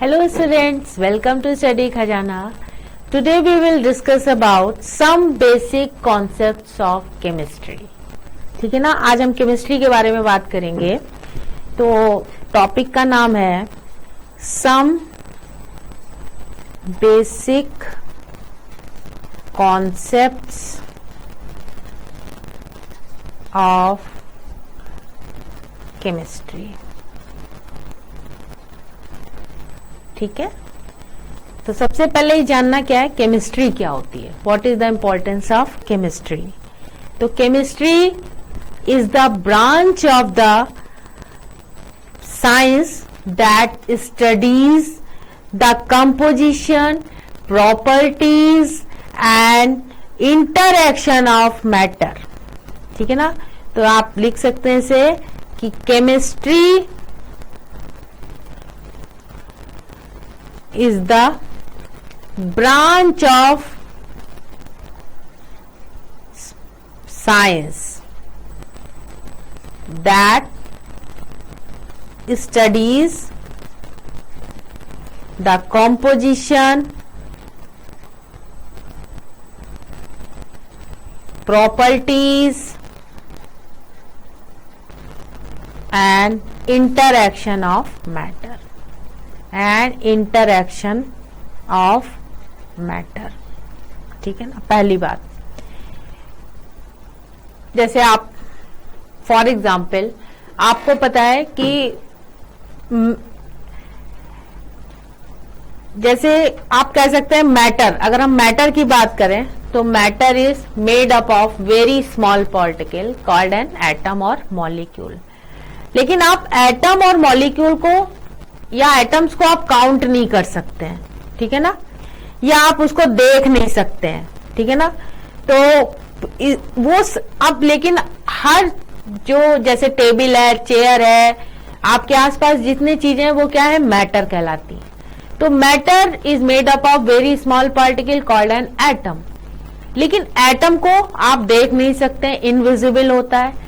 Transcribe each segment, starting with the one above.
Hello students, welcome to Study Khajana. Today we will discuss about some basic concepts of chemistry. ठीक है ना, आज हम chemistry के बारे में बात करेंगे. तो टॉपिक का नाम है some basic concepts of chemistry. ठीक है, तो सबसे पहले ही जानना क्या है, केमिस्ट्री क्या होती है. What is the importance of chemistry. तो chemistry is the branch of the science that studies the composition, properties and interaction of matter. ठीक है ना, तो आप लिख सकते हैं इसे कि chemistry is the branch of science that studies the composition, properties and interaction of matter. And interaction of matter. ठीक है ना, पहली बात. जैसे आप फॉर एग्जाम्पल आपको पता है कि जैसे आप कह सकते हैं मैटर. अगर हम मैटर की बात करें तो matter is made up of very small particle called an atom और मॉलिक्यूल. लेकिन आप एटम और मॉलिक्यूल को या एटम्स को आप काउंट नहीं कर सकते हैं. ठीक है ना, या आप उसको देख नहीं सकते हैं. ठीक है ना, तो वो अब लेकिन हर जो जैसे टेबल है, चेयर है, आपके आसपास जितनी चीजें हैं वो क्या है, मैटर कहलाती है. तो matter is made up of very small particle called an atom. लेकिन एटम को आप देख नहीं सकते, इनविजिबल होता है.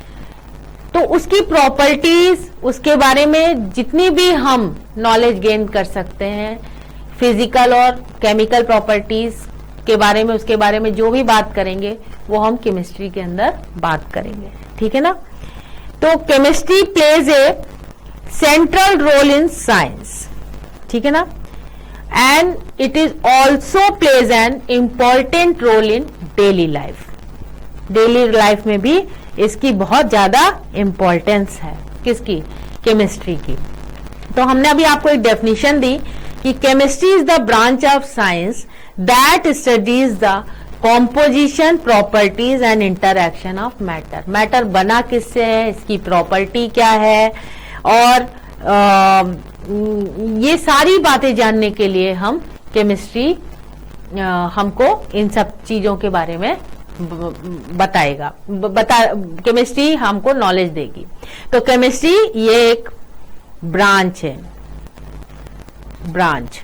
तो उसकी प्रॉपर्टीज, उसके बारे में जितनी भी हम नॉलेज गेन कर सकते हैं, फिजिकल और केमिकल प्रॉपर्टीज के बारे में, उसके बारे में जो भी बात करेंगे वो हम केमिस्ट्री के अंदर बात करेंगे. ठीक है ना, तो chemistry plays a central role in science. ठीक है ना, and it is also plays an important role in daily life. Daily life में भी इसकी बहुत ज्यादा इंपॉर्टेंस है. किसकी, केमिस्ट्री की. तो हमने अभी आपको एक डेफिनेशन दी कि chemistry is the branch of science that studies the composition, properties and interaction of matter. Matter बना किससे है, इसकी प्रॉपर्टी क्या है, और ये सारी बातें जानने के लिए हम केमिस्ट्री हमको इन सब चीजों के बारे में बताएगा. केमिस्ट्री हमको नॉलेज देगी. तो केमिस्ट्री ये एक ब्रांच है. Branch,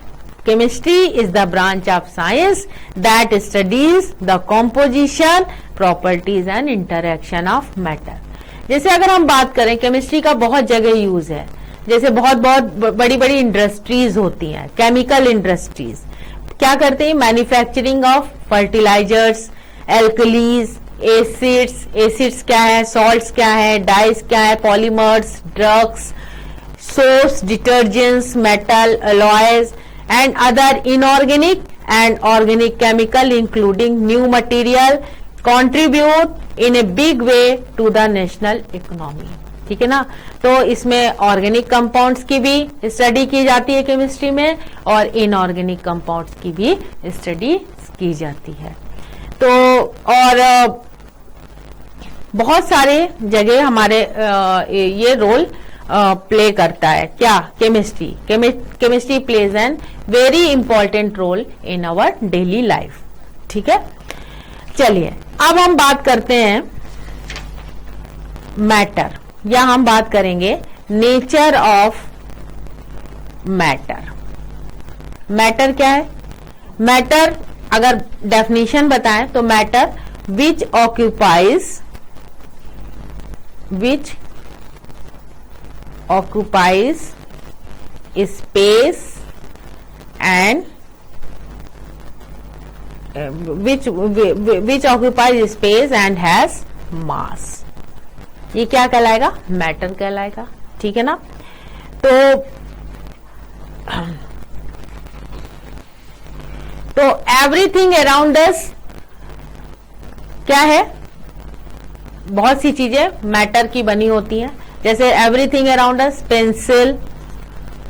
chemistry is the branch of science that studies the composition, properties and interaction of matter. जैसे अगर हम बात करें, केमिस्ट्री का बहुत जगह यूज है. जैसे बहुत बड़ी बड़ी इंडस्ट्रीज होती हैं, केमिकल इंडस्ट्रीज क्या करते हैं, manufacturing of fertilisers, alkalis, acids. Acids क्या है, सॉल्ट्स क्या है, डाइस क्या है, polymers, drugs, soaps, detergents, metal, alloys and other inorganic and organic chemical including new material contribute in a big way to the national economy. ठीक है ना, तो इसमें ऑर्गेनिक कंपाउंड्स की भी स्टडी की जाती है केमिस्ट्री में, और इनऑर्गेनिक कंपाउंड्स की भी स्टडी की जाती है. तो और बहुत सारे जगह हमारे ये रोल प्ले करता है. क्या, chemistry. Chemistry plays an very important role in our daily life. ठीक है, चलिए अब हम बात करते हैं मैटर, या हम बात करेंगे नेचर ऑफ मैटर. मैटर क्या है, मैटर अगर डेफिनेशन बताएं तो matter which occupies space and which occupies space and has mass. ये क्या कहलाएगा? मैटर कहलाएगा, ठीक है ना। तो एवरीथिंग अराउंड अस क्या है? बहुत सी चीजें मैटर की बनी होती हैं, जैसे एवरीथिंग अराउंड अस,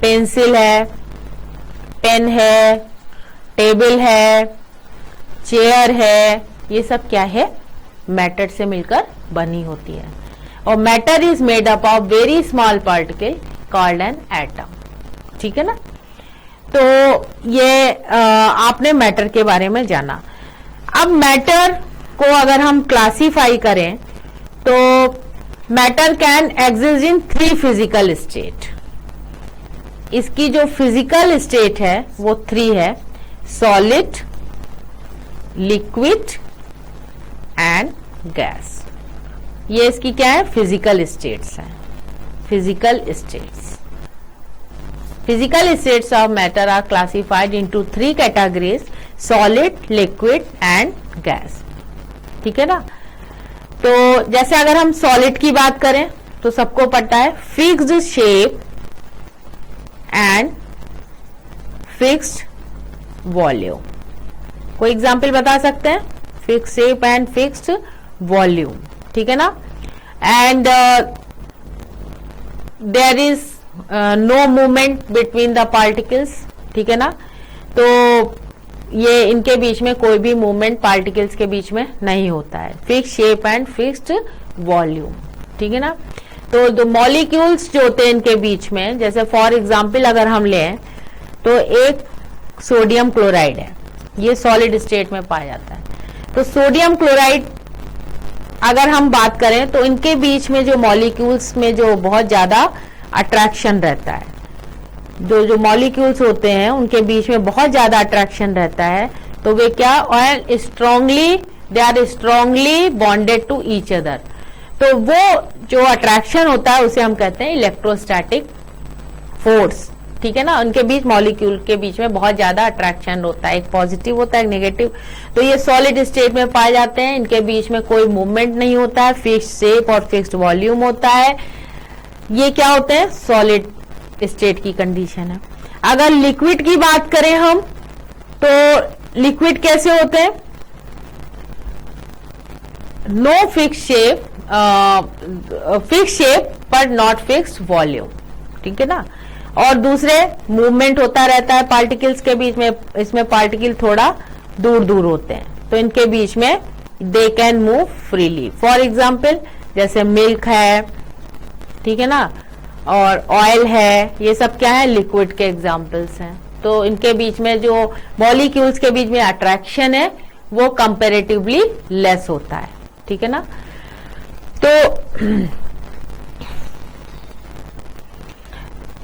पेंसिल है, पेन है, टेबल है, चेयर है, ये सब क्या है? मैटर से मिलकर बनी होती है। और matter is made up of very small particle called an atom, ठीक है ना। तो ये आपने मैटर के बारे में जाना। अब मैटर को अगर हम क्लासिफाई करें तो matter can exist in 3 physical state. इसकी जो फिजिकल स्टेट है वो 3 है, सॉलिड, लिक्विड एंड गैस। ये इसकी क्या है? फिजिकल स्टेट्स हैं। Physical states of matter are classified into 3 categories, solid, liquid and gas, ठीक है ना। तो जैसे अगर हम सॉलिड की बात करें तो सबको पता है fixed shape and fixed volume. कोई एग्जाम्पल बता सकते हैं? Fixed shape and fixed volume, ठीक है ना। And there is no movement between the particles, ठीक है ना। तो ये इनके बीच में कोई भी मूवमेंट पार्टिकल्स के बीच में नहीं होता है। Fixed shape and fixed volume, ठीक है ना। तो जो मॉलिक्यूल्स जो होते हैं इनके बीच में, जैसे फॉर एग्जांपल अगर हम लें तो एक सोडियम क्लोराइड है, ये सॉलिड स्टेट में पाया जाता है। तो सोडियम क्लोराइड अगर हम बात करें तो इनके बीच में जो मॉलिक्यूल्स में जो बहुत ज्यादा अट्रैक्शन रहता है, जो मॉलिक्यूल्स होते हैं उनके बीच में बहुत ज्यादा अट्रैक्शन रहता है, तो वे क्या they are strongly bonded to each other. तो वो जो अट्रैक्शन होता है उसे हम कहते हैं इलेक्ट्रोस्टैटिक फोर्स, ठीक है ना। उनके बीच मॉलिक्यूल के बीच में बहुत ज्यादा अट्रैक्शन होता है, एक पॉजिटिव होता है, एक नेगेटिव। तो ये सॉलिड स्टेट में पाए जाते हैं, इनके बीच में कोई मूवमेंट नहीं होता है, फिक्स्ड शेप और फिक्स्ड वॉल्यूम होता है। ये क्या होते हैं? सॉलिड स्टेट की कंडीशन है। अगर लिक्विड की बात करें हम तो लिक्विड कैसे होते हैं? No fixed shape, fixed shape पर नॉट फिक्स्ड वॉल्यूम, ठीक है ना। और दूसरे मूवमेंट होता रहता है पार्टिकल्स के बीच में, इसमें पार्टिकल थोड़ा दूर दूर होते हैं, तो इनके बीच में they can move freely. For example जैसे मिल्क है, ठीक है ना, और ऑयल है, ये सब क्या है? लिक्विड के एग्जाम्पल्स हैं। तो इनके बीच में जो मॉलिक्यूल्स के बीच में अट्रैक्शन है वो कंपैरेटिवली लेस होता है, ठीक है ना। तो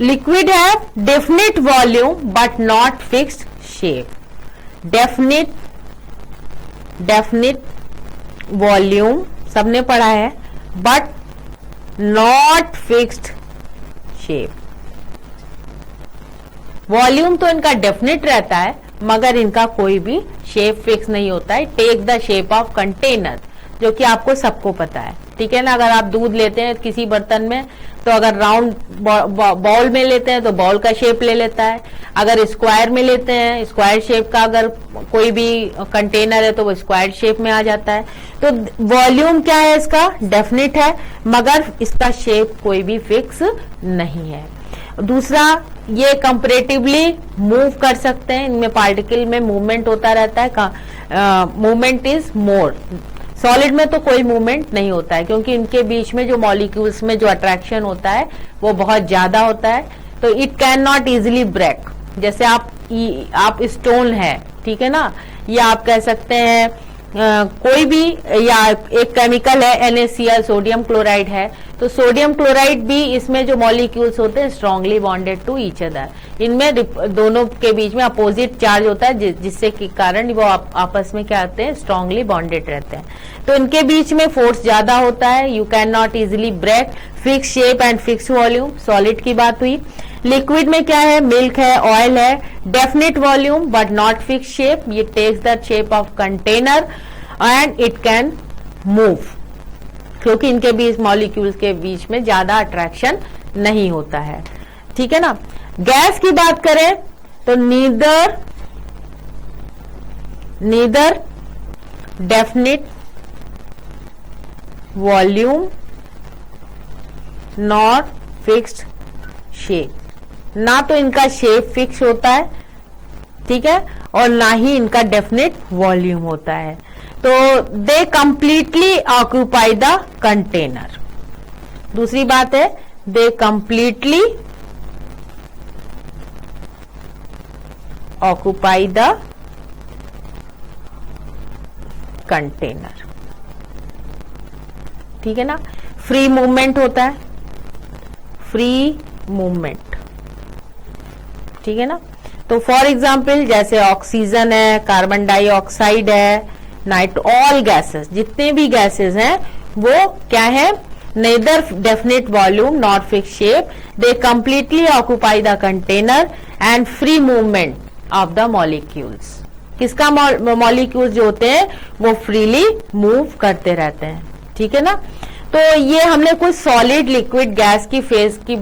लिक्विड है definite volume but not fixed shape. Definite volume सबने पढ़ा है, but not fixed shape. Volume तो इनका डेफिनेट रहता है मगर इनका कोई भी शेप फिक्स नहीं होता है। Take the shape of container, जो कि आपको सबको पता है, ठीक है ना। अगर आप दूध लेते हैं किसी बर्तन में तो अगर राउंड बाउल में लेते हैं तो बाउल का शेप ले लेता है, अगर स्क्वायर में लेते हैं स्क्वायर शेप का अगर कोई भी कंटेनर है तो वो स्क्वायर शेप में आ जाता है। तो वॉल्यूम क्या है? इसका डेफिनेट है मगर इसका शेप कोई भी फिक्स नहीं है। दूसरा, ये कंपैरेटिवली मूव कर सकते हैं, इनमें पार्टिकल में मूवमेंट होता रहता है, मूवमेंट इज मोर। सॉलिड में तो कोई मूवमेंट नहीं होता है क्योंकि इनके बीच में जो मॉलिक्यूल्स में जो अट्रैक्शन होता है वो बहुत ज्यादा होता है, तो it can not easily break. जैसे आप स्टोन है, ठीक है ना, या आप कह सकते हैं कोई भी, या एक केमिकल है NaCl, सोडियम क्लोराइड है, तो सोडियम क्लोराइड भी, इसमें जो मॉलिक्यूल्स होते हैं strongly bonded to each other, इनमें दोनों के बीच में अपोजिट चार्ज होता है, जिससे के कारण वो आपस में क्या होते हैं, स्ट्रांगली बॉन्डेड रहते हैं। तो इनके बीच में फोर्स ज्यादा होता है। You can not easily break, fix shape and fix volume, solid की बात हुई। लिक्विड में क्या है, मिल्क है, ऑयल है, definite volume but not fix shape, ये takes the shape of container and it can move, क्योंकि इनके बीच मॉलिक्यूल्स के बीच में ज्यादा अट्रैक्शन नहीं होता है। ठीक है ना। गैस की बात करें तो neither definite volume not fixed shape, ना तो इनका शेप फिक्स होता है, ठीक है, और ना ही इनका डेफिनेट वॉल्यूम होता है। तो दे कंप्लीटली ऑक्यूपाई द कंटेनर। दूसरी बात है, दे कंप्लीटली ऑक्यूपाई द कंटेनर। ठीक है ना। फ्री मूवमेंट होता है, फ्री मूवमेंट, ठीक है ना। तो फॉर एग्जाम्पल जैसे ऑक्सीजन है, कार्बन डाइऑक्साइड है, ऑल गैसेस, जितने भी गैसेस हैं वो क्या है, neither definite volume not fix shape, they completely occupy the container and free movement of the molecules. किसका मॉलिक्यूल्स जो होते हैं वो फ्रीली मूव करते रहते हैं। ठीक है ना। तो ये हमने कुछ सॉलिड, लिक्विड, गैस की फेज की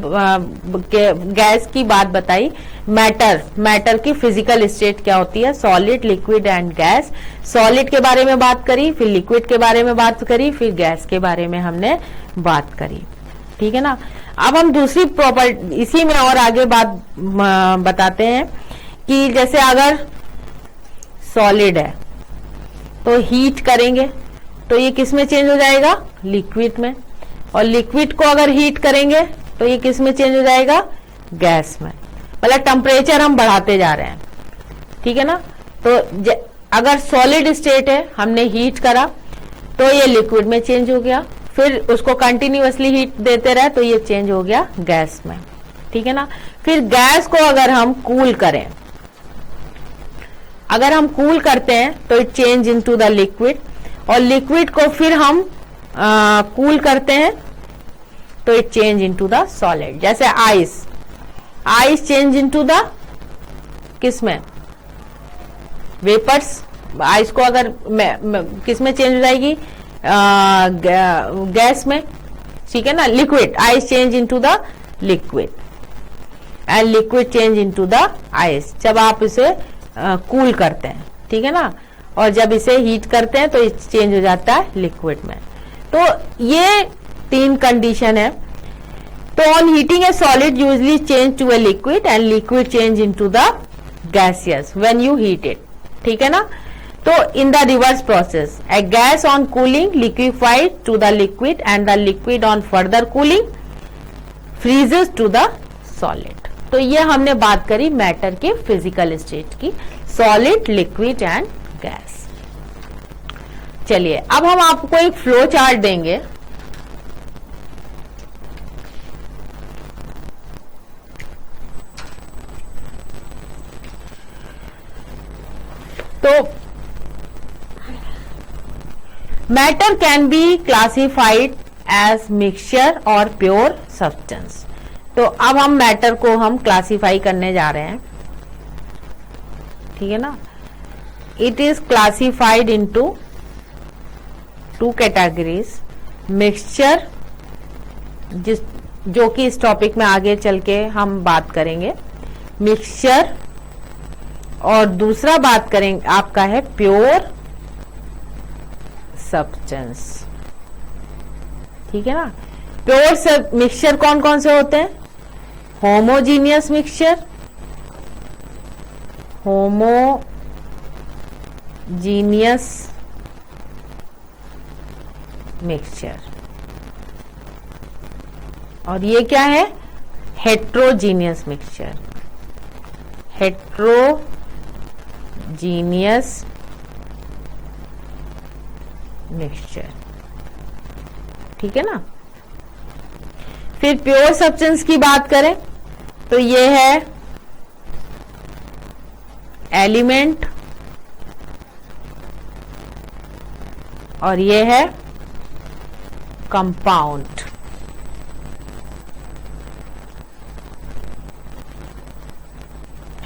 गैस की बात बताई। मैटर की फिजिकल स्टेट क्या होती है, solid, liquid and gas. Solid के बारे में बात करी, फिर लिक्विड के बारे में बात करी, फिर गैस के बारे में हमने बात करी। ठीक है ना। अब हम दूसरी प्रॉपर्टी इसी में और आगे बात बताते हैं कि जैसे अगर सॉलिड है तो हीट करेंगे तो ये किस में चेंज हो जाएगा, लिक्विड में, और लिक्विड को अगर हीट करेंगे तो ये किस में चेंज हो जाएगा, गैस में। मतलब टेम्परेचर हम बढ़ाते जा रहे हैं। ठीक है ना। तो अगर सॉलिड स्टेट है, हमने हीट करा तो ये लिक्विड में चेंज हो गया, फिर उसको कंटिन्यूअसली हीट देते रहे तो ये चेंज हो गया गैस में। ठीक है ना। फिर गैस को अगर हम कूल करें, अगर हम कूल करते हैं तो it change into the liquid, और लिक्विड को फिर हम कूल करते हैं तो it change into the solid. जैसे आइस चेंज इनटू द किस में, वेपर्स। आइस को अगर किस में चेंज हो जाएगी, गैस में। ठीक है ना। Liquid, ice change into the liquid and liquid change into the ice, जब आप इसे कूल करते हैं। ठीक है ना। और जब इसे हीट करते हैं तो ये चेंज हो जाता है लिक्विड में। तो ये तीन कंडीशन है। तो on heating a solid usually change to a liquid and liquid change into the gaseous when you heat it. ठीक है ना। तो in the reverse process, a gas on cooling liquefied to the liquid and the liquid on further cooling freezes to the solid. तो ये हमने बात करी matter के फिजिकल स्टेट की, सॉलिड, लिक्विड एंड गैस। चलिए अब हम आपको एक फ्लो चार्ट देंगे। तो matter can be classified as mixture और प्योर सब्सटेंस। तो अब हम मैटर को हम क्लासिफाई करने जा रहे हैं। ठीक है ना। It is classified into two categories, mixture, जो कि इस टॉपिक में आगे चल के हम बात करेंगे, मिक्सचर, और दूसरा बात करेंगे आपका है प्योर सब्सटेंस। ठीक है ना। प्योर मिक्सचर कौन कौन से होते हैं, होमोजीनियस मिक्सचर, होमोजीनियस मिक्सचर, और ये क्या है, हेट्रोजीनियस मिक्सचर, हेट्रोजीनियस मिक्सचर। ठीक है ना। फिर प्योर सब्सटेंस की बात करें तो ये है एलिमेंट और ये है कंपाउंड।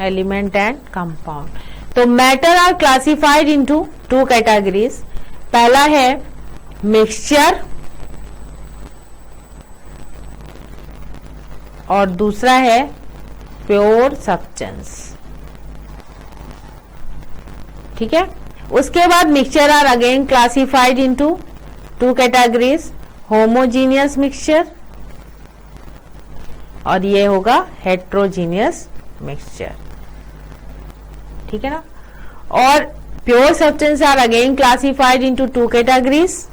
Element and compound. तो matter are classified into two categories. पहला है मिक्सचर और दूसरा है प्योर सब्सटेंस। ठीक है, उसके बाद mixture are again classified into two categories, homogeneous mixture और ये होगा हेट्रोजीनियस मिक्सचर। ठीक है ना। और pure substance are again classified into two categories,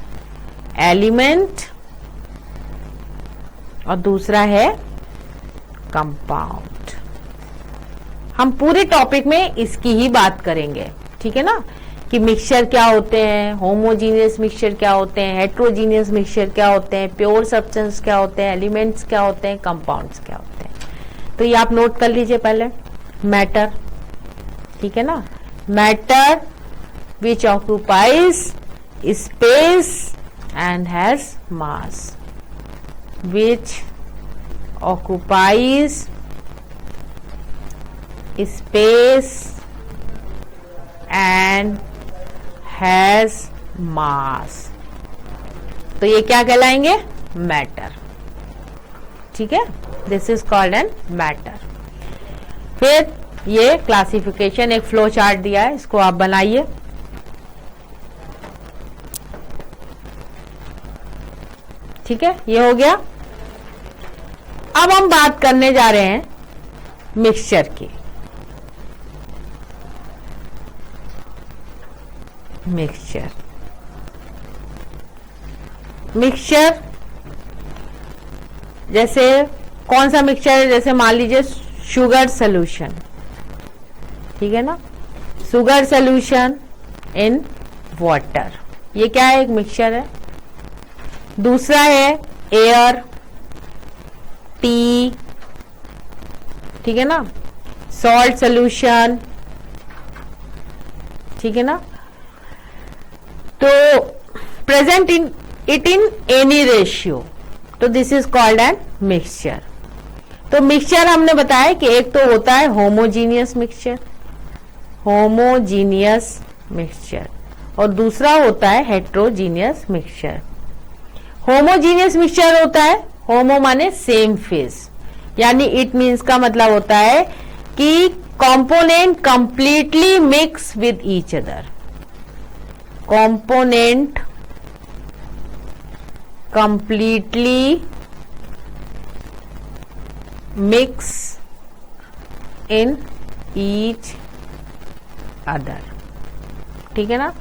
element और दूसरा है कंपाउंड। हम पूरे टॉपिक में इसकी ही बात करेंगे। ठीक है ना, कि मिक्सचर क्या होते हैं, होमोजीनियस मिक्सचर क्या होते हैं, हेट्रोजीनियस मिक्सचर क्या होते हैं, प्योर सब्सटेंस क्या होते हैं, एलिमेंट्स क्या होते हैं, कंपाउंड्स क्या होते हैं। तो ये आप नोट कर लीजिए पहले। मैटर, ठीक है ना, matter which occupies space and has mass, which occupies space and has mass। तो ये क्या कहलाएंगे? मैटर। ठीक है, this is called N matter. फिर ये क्लासिफिकेशन, एक फ्लो चार्ट दिया है, इसको आप बनाइए। ठीक है, ये हो गया। अब हम बात करने जा रहे हैं मिक्सचर की। मिक्सचर जैसे कौन सा मिक्सचर है? जैसे मान लीजिए शुगर सॉल्यूशन, ठीक है ना, शुगर सॉल्यूशन इन वाटर, ये क्या है? एक मिक्सचर है। दूसरा है एयर, टी, ठीक है ना, सॉल्ट सॉल्यूशन, ठीक है ना। तो present in it in any ratio, तो this is called an mixture. तो मिक्सचर हमने बताया कि एक तो होता है होमोजीनियस मिक्सचर, होमोजीनियस मिक्सचर, और दूसरा होता है हेट्रोजीनियस मिक्सचर। होमोजीनियस मिक्सचर होता है, होमो माने सेम फेज, यानी इट मीन्स का मतलब होता है कि component completely mix with each other. Component completely mix in each other, ठीक है ना,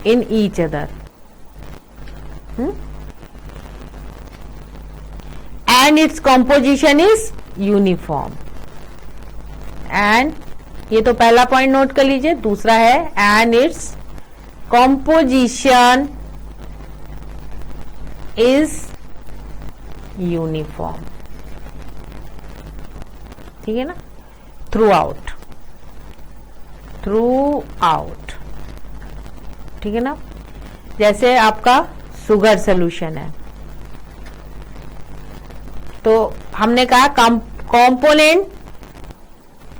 in each other. And its composition is uniform। and ये तो पहला पॉइंट नोट कर लीजिए। दूसरा है and its composition is uniform, ठीक है ना, throughout, ठीक है ना। जैसे आपका शुगर सॉल्यूशन है, तो हमने कहा component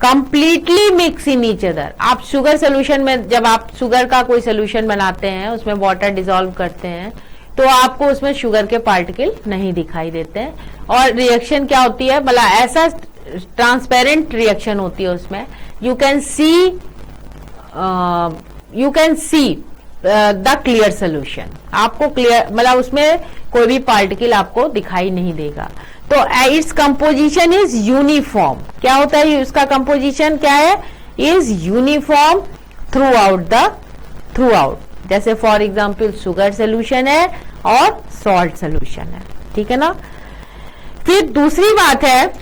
completely mix in each other. आप शुगर सॉल्यूशन में, जब आप शुगर का कोई सॉल्यूशन बनाते हैं, उसमें वाटर डिसॉल्व करते हैं, तो आपको उसमें शुगर के पार्टिकल नहीं दिखाई देते हैं, और रिएक्शन क्या होती है, मतलब ऐसा ट्रांसपेरेंट रिएक्शन होती है उसमें, you can see the clear solution. आपको क्लियर, मतलब उसमें कोई भी पार्टिकल आपको दिखाई नहीं देगा। तो इट्स कंपोजिशन इज यूनिफॉर्म। क्या होता है इसका कंपोजिशन? क्या है? Is uniform through out. जैसे फॉर एग्जाम्पल शुगर सोल्यूशन है और सॉल्ट सोल्यूशन है, ठीक है ना। फिर दूसरी बात है,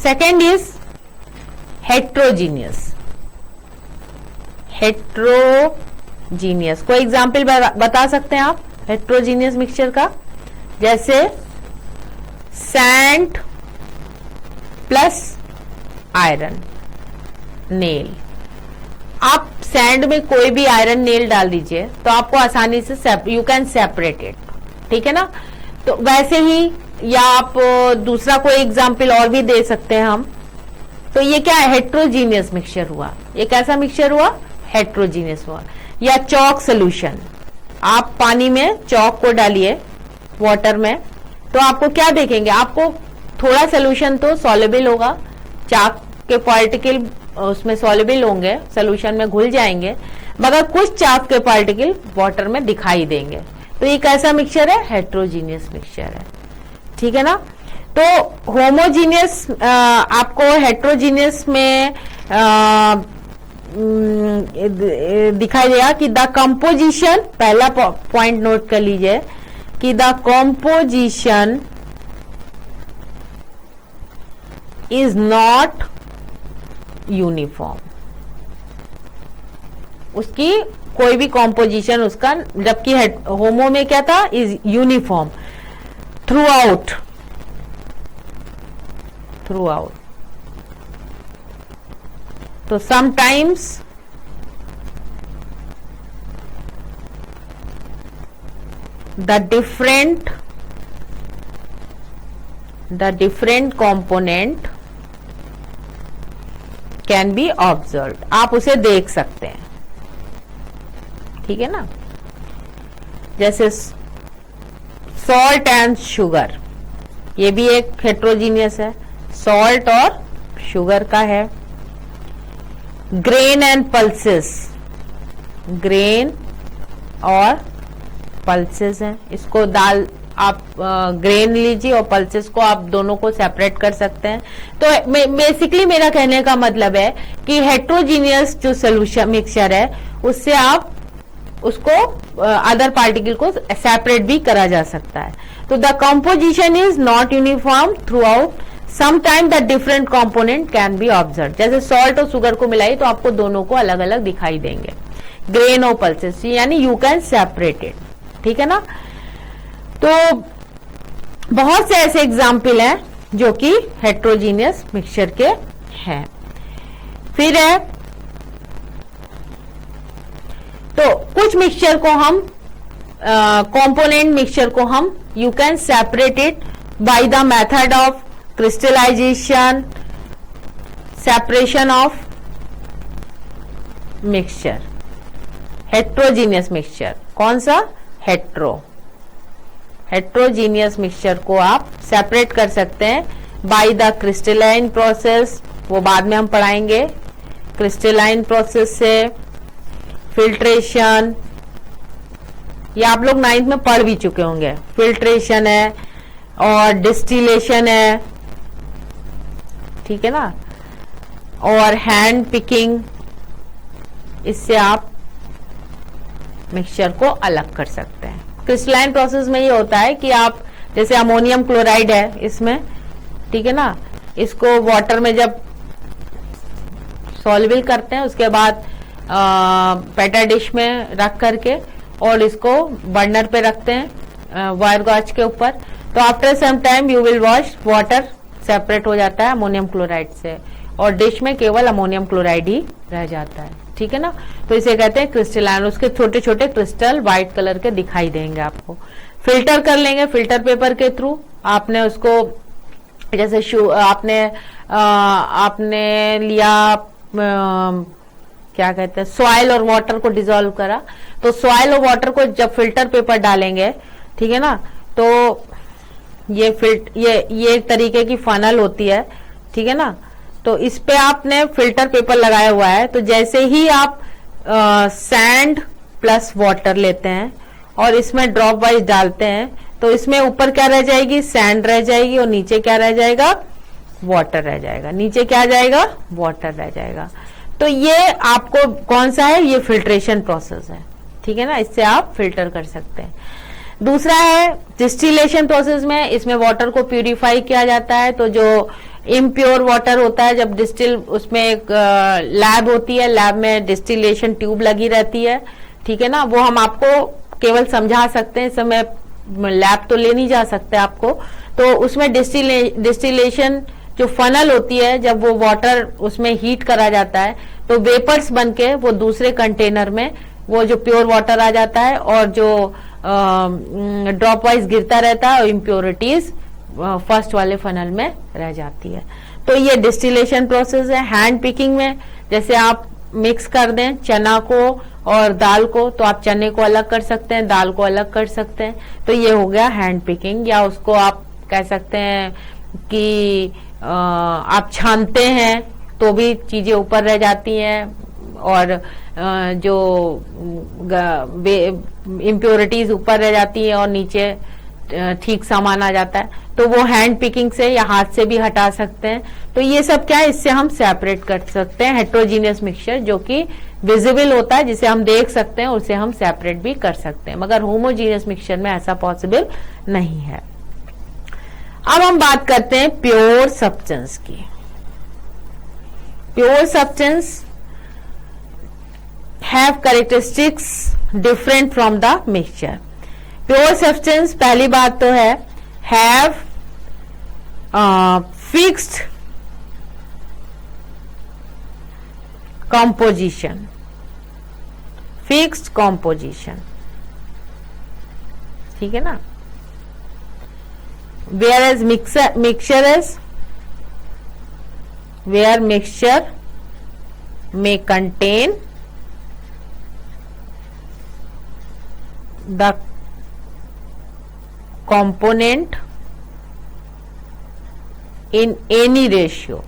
second is heterogeneous. Heterogeneous heterogeneous. कोई एग्जाम्पल बता सकते हैं आप हेट्रोजीनियस मिक्सचर का? जैसे सैंड प्लस आयरन नेल। आप सैंड में कोई भी आयरन नेल डाल दीजिए तो आपको आसानी से यू कैन सेपरेट इट, ठीक है ना। तो वैसे ही, या आप दूसरा कोई एग्जाम्पल और भी दे सकते हैं हम। तो ये क्या है? हेट्रोजीनियस मिक्सचर हुआ। ये कैसा मिक्सचर हुआ? हेट्रोजीनियस हुआ। या चॉक सोल्यूशन, आप पानी में चॉक को डालिए वाटर में, तो आपको क्या देखेंगे? आपको थोड़ा सोल्यूशन तो सॉल्युबल होगा, चाक के पार्टिकल उसमें सॉल्युबल होंगे, सोल्यूशन में घुल जाएंगे, मगर कुछ चाक के पार्टिकल वाटर में दिखाई देंगे। तो ये कैसा मिक्सचर है? हेट्रोजीनियस मिक्सचर है, ठीक है ना। तो होमोजीनियस आपको हेट्रोजीनियस में दिखाई देगा कि द कंपोजिशन, पहला पॉइंट नोट कर लीजिए कि the composition is not uniform. उसकी कोई भी कॉम्पोजिशन उसका, जबकि होमो में क्या था? Is uniform through out. तो sometimes the different component can be observed। आप उसे देख सकते हैं, ठीक है ना। जैसे सॉल्ट एंड शुगर, ये भी एक हेट्रोजीनियस है, सॉल्ट और शुगर का है। ग्रेन एंड पल्सेस, ग्रेन और पल्सेस हैं। इसको दाल आप ग्रेन लीजिए और पल्सेस को आप दोनों को सेपरेट कर सकते हैं। तो बेसिकली मेरा कहने का मतलब है कि हेट्रोजीनियस जो सोल्यूशन मिक्सचर है उससे आप उसको अदर पार्टिकल को सेपरेट भी करा जा सकता है। तो the composition is not uniform through out, sometime the different component can be observe. जैसे सॉल्ट और शुगर को मिलाई तो आपको दोनों को अलग अलग दिखाई देंगे, ग्रेन और पल्सेस, यानी यू कैन सेपरेट इट, ठीक है ना। तो बहुत से ऐसे एग्जाम्पल हैं जो कि हेट्रोजीनियस मिक्सचर के हैं। फिर है, तो कुछ मिक्सचर को हम कंपोनेंट मिक्सचर को हम you can separate it by the method of crystallization, separation of mixture. Heterogeneous mixture कौन सा? हेट्रोजीनियस मिक्सचर को आप सेपरेट कर सकते हैं बाय द क्रिस्टलाइन प्रोसेस, वो बाद में हम पढ़ाएंगे। क्रिस्टलाइन प्रोसेस से फिल्ट्रेशन, ये आप लोग 9th में पढ़ भी चुके होंगे। फिल्ट्रेशन है और डिस्टिलेशन है, ठीक है ना, और हैंड पिकिंग, इससे आप मिक्सचर को अलग कर सकते हैं। क्रिस्टलाइन प्रोसेस में ये होता है कि आप, जैसे अमोनियम क्लोराइड है इसमें, ठीक है ना, इसको वाटर में जब सॉल्युबल करते हैं उसके बाद पेटा डिश में रख करके और इसको बर्नर पे रखते हैं वायर गॉज के ऊपर, तो after some time you will wash, water separate हो जाता है अमोनियम क्लोराइड से और डिश में केवल अमोनियम क्लोराइड ही रह जाता है, ठीक है ना। तो इसे कहते हैं क्रिस्टलाइन। उसके छोटे छोटे क्रिस्टल व्हाइट कलर के दिखाई देंगे आपको। फिल्टर कर लेंगे, फिल्टर पेपर के थ्रू आपने उसको, जैसे आपने लिया क्या कहते हैं, सॉइल और वाटर को डिसॉल्व करा, तो सॉइल और वाटर को जब फिल्टर पेपर डालेंगे, ठीक है ना, तो ये एक तरीके की फनल होती है, ठीक है ना। तो इस पे आपने फिल्टर पेपर लगाया हुआ है, तो जैसे ही आप सैंड प्लस वाटर लेते हैं और इसमें ड्रॉप वाइज डालते हैं, तो इसमें ऊपर क्या रह जाएगी? सैंड रह जाएगी और नीचे क्या रह जाएगा? वाटर रह जाएगा। नीचे क्या आ जाएगा? वाटर रह जाएगा। तो ये आपको कौन सा है? ये फिल्ट्रेशन प्रोसेस है, ठीक है ना, इससे आप फिल्टर कर सकते हैं। दूसरा है डिस्टिलेशन प्रोसेस में, इसमें वाटर को प्यूरिफाई किया जाता है। तो जो इम्प्योर वाटर होता है, जब डिस्टिल, उसमें एक लैब होती है, लैब में डिस्टिलेशन ट्यूब लगी रहती है, ठीक है ना, वो हम आपको केवल समझा सकते हैं, इस समय लैब तो ले नहीं जा सकते आपको। तो उसमें डिस्टिलेशन जो फनल होती है, जब वो वाटर उसमें हीट करा जाता है तो वेपर्स बनके वो दूसरे कंटेनर में वो जो प्योर वाटर आ जाता है, और जो ड्रॉप वाइज गिरता रहता है और इम्प्योरिटीज फर्स्ट वाले फनल में रह जाती है। तो ये डिस्टिलेशन प्रोसेस है। हैंड पिकिंग में जैसे आप मिक्स कर दें चना को और दाल को, तो आप चने को अलग कर सकते हैं, दाल को अलग कर सकते हैं, तो ये हो गया हैंड पिकिंग। या उसको आप कह सकते हैं कि आप छानते हैं तो भी चीजें ऊपर रह जाती हैं और जो इम्प्योरिटीज ऊपर रह जाती है और नीचे ठीक सामान आ जाता है, तो वो हैंड पिकिंग से या हाथ से भी हटा सकते हैं। तो ये सब क्या है, इससे हम सेपरेट कर सकते हैं हेट्रोजीनियस मिक्सचर, जो कि विजिबल होता है, जिसे हम देख सकते हैं, उसे हम सेपरेट भी कर सकते हैं, मगर होमोजीनियस मिक्सचर में ऐसा पॉसिबल नहीं है। अब हम बात करते हैं प्योर सब्सटेंस की। Pure substance have characteristics different from the mixture. Pure substance पहली बात तो है have fixed composition, fixed composition, ठीक है ना। whereas mixture is where mixture may contain the component in any ratio,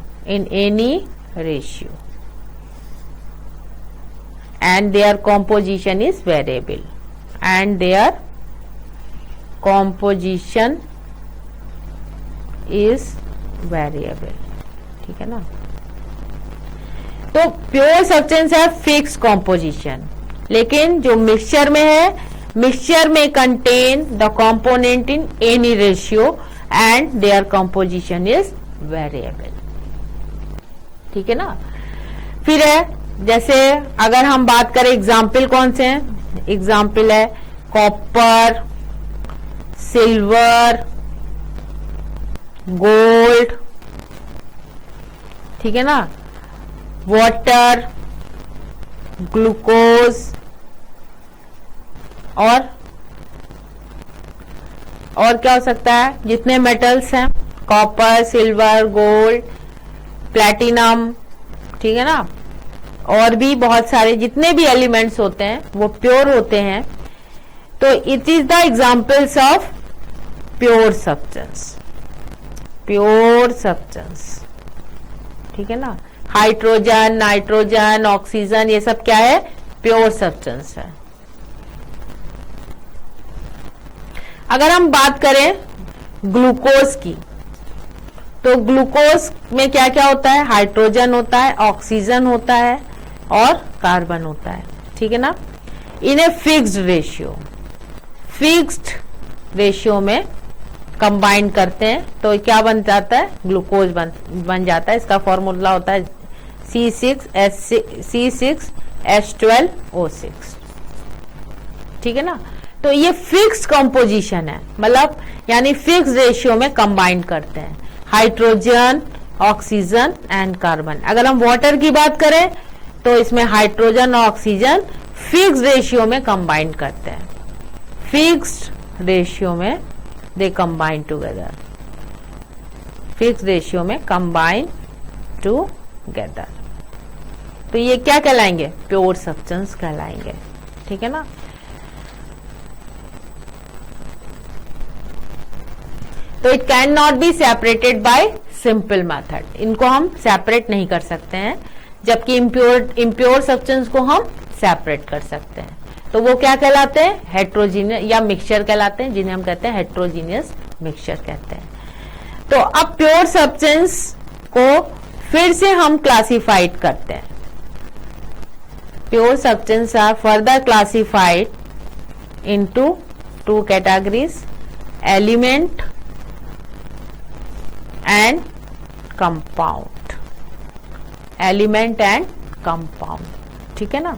and their composition is variable, and their composition is variable, ठीक है ना। तो प्योर सब्सटेंस है फिक्स कॉम्पोजिशन, लेकिन जो मिक्सचर में है, मिक्सचर में contain the component in any ratio and their composition is variable, ठीक है ना। फिर है जैसे अगर हम बात करें एग्जाम्पल कौन से हैं, एग्जाम्पल है कॉपर, सिल्वर, गोल्ड, ठीक है ना, वाटर, ग्लूकोज और क्या हो सकता है, जितने मेटल्स हैं, कॉपर, सिल्वर, गोल्ड, प्लैटिनम, ठीक है ना, और भी बहुत सारे जितने भी एलिमेंट्स होते हैं वो प्योर होते हैं। तो it is the examples of pure substance, pure substance, ठीक है ना। हाइड्रोजन, नाइट्रोजन, ऑक्सीजन, ये सब क्या है, प्योर सब्सटेंस है। अगर हम बात करें ग्लूकोज की, तो ग्लूकोज में क्या क्या होता है, हाइड्रोजन होता है, ऑक्सीजन होता है और कार्बन होता है, ठीक है ना। इन्हें फिक्स्ड रेशियो में कंबाइन करते हैं तो क्या बन जाता है, ग्लूकोज बन जाता है। इसका फॉर्मूला होता है C6H12O6, ठीक है ना। तो ये फिक्स्ड कंपोजिशन है, मतलब यानी फिक्स रेशियो में कंबाइन करते हैं हाइड्रोजन, ऑक्सीजन एंड कार्बन। अगर हम वाटर की बात करें तो इसमें हाइड्रोजन और ऑक्सीजन फिक्स्ड रेशियो में कंबाइन करते हैं, फिक्स्ड रेशियो में they combine together, fixed ratio में कंबाइन टुगेदर। तो ये क्या कहलाएंगे, प्योर सब्सटेंस कहलाएंगे, ठीक है ना। तो it can not be separated by simple method, इनको हम सेपरेट नहीं कर सकते हैं, जबकि इम्प्योर सब्सटेंस को हम सेपरेट कर सकते हैं। तो वो क्या कहलाते हैं, हेट्रोजीनियस या मिक्सचर कहलाते हैं, जिन्हें हम कहते हैं हेट्रोजीनियस मिक्सचर कहते हैं। तो अब प्योर सब्सटेंस को फिर से हम क्लासिफाइड करते हैं। Pure substance are further classified into 2 categories, element and compound, element and compound, ठीक है ना।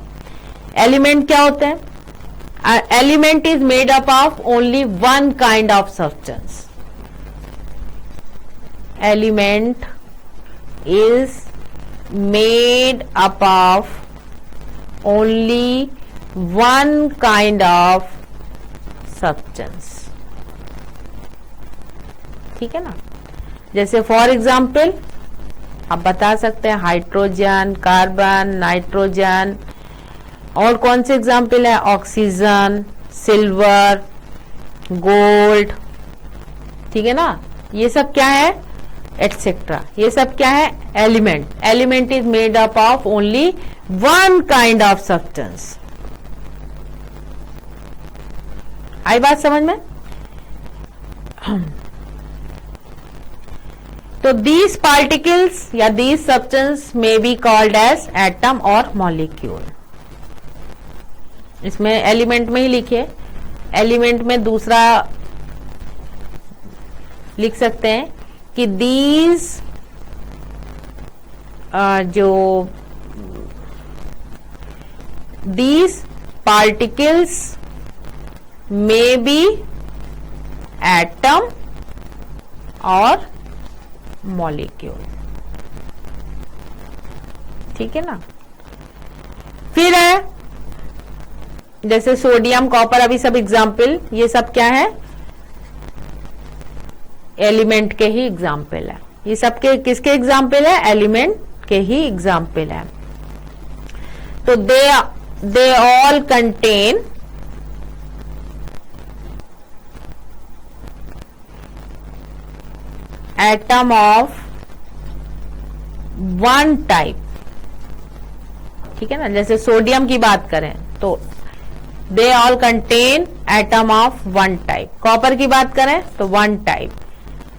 एलिमेंट क्या होते हैं, element is made up of only one kind of substance. Element is made up of only one kind of substance. ठीक है ना. जैसे फॉर एग्जाम्पल आप बता सकते हैं हाइड्रोजन, कार्बन, नाइट्रोजन. और कौन से एग्जाम्पल है? Oxygen, silver, gold. ठीक है ना. ये सब क्या है? एटसेट्रा. ये सब क्या है? Element. Element is made up of only one kind of substance. आई बात समझ में? तो these particles या these substance may be called as atom और molecule. इसमें एलिमेंट में ही लिखिए. एलिमेंट में दूसरा लिख सकते हैं कि these these particles may be atom और मॉलिक्यूल. ठीक है ना. फिर है जैसे सोडियम, कॉपर, अभी सब एग्जाम्पल. ये सब क्या है? एलिमेंट के ही एग्जाम्पल है. ये सब के किसके एग्जाम्पल है? एलिमेंट के ही एग्जाम्पल है. तो they all contain atom of one type. ठीक है ना. जैसे सोडियम की बात करें तो they all contain atom of one type. Copper की बात करें तो वन टाइप.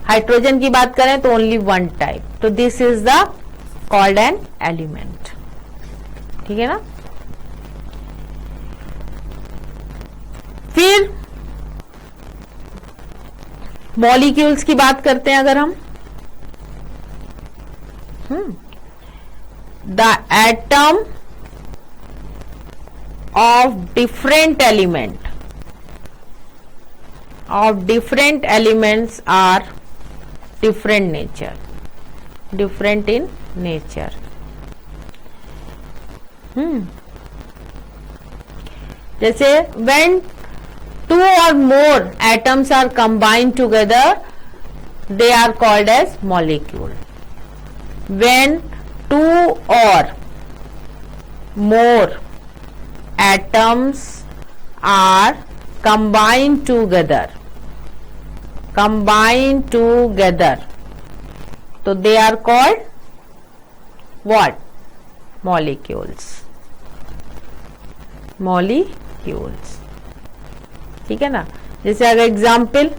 हाइड्रोजन की बात करें तो ओनली वन टाइप. तो this is the called an element. ठीक है ना. फिर मॉलिक्यूल्स की बात करते हैं अगर हम. The atom of different elements are different nature. Different in nature. जैसे when two or more atoms are combined together, they are called as molecule. When two or more atoms are combined together, so they are called what? Molecules. Molecules. ठीक है ना. जैसे अगर example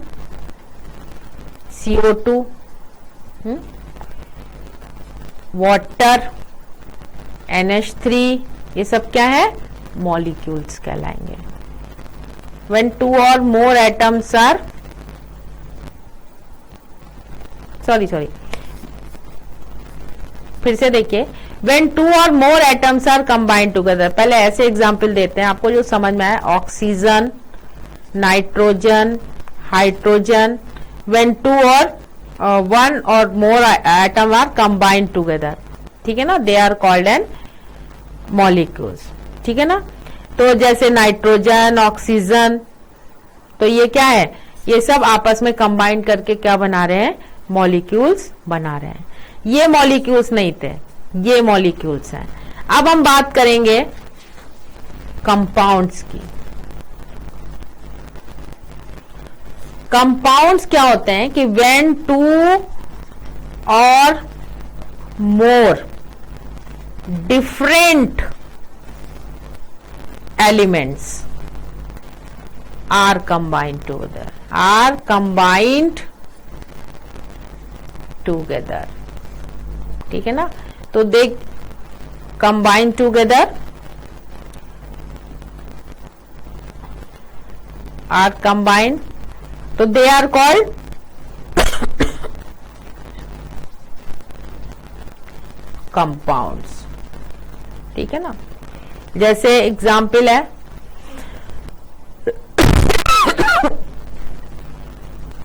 CO2, water, NH3, ये सब क्या है? Molecules कहलाएंगे. When two or more atoms are sorry फिर से देखिए. When two or more atoms are combined together. पहले ऐसे एग्जाम्पल देते हैं आपको जो समझ में आए. Oxygen, nitrogen, hydrogen. When two or one or more atom are combined together. ठीक है ना. They are called an molecules. ठीक है ना. तो जैसे नाइट्रोजन, ऑक्सीजन, तो ये क्या है? ये सब आपस में कंबाइंड करके क्या बना रहे हैं? मॉलिक्यूल्स बना रहे हैं. ये मॉलिक्यूल्स नहीं थे, ये मॉलिक्यूल्स हैं. अब हम बात करेंगे कंपाउंड्स की. कंपाउंड्स क्या होते हैं कि when two or more different elements are combined together. ठीक है ना. तो they combine together, are combined, तो दे आर कॉल्ड कंपाउंड्स. ठीक है ना. जैसे एग्जाम्पल है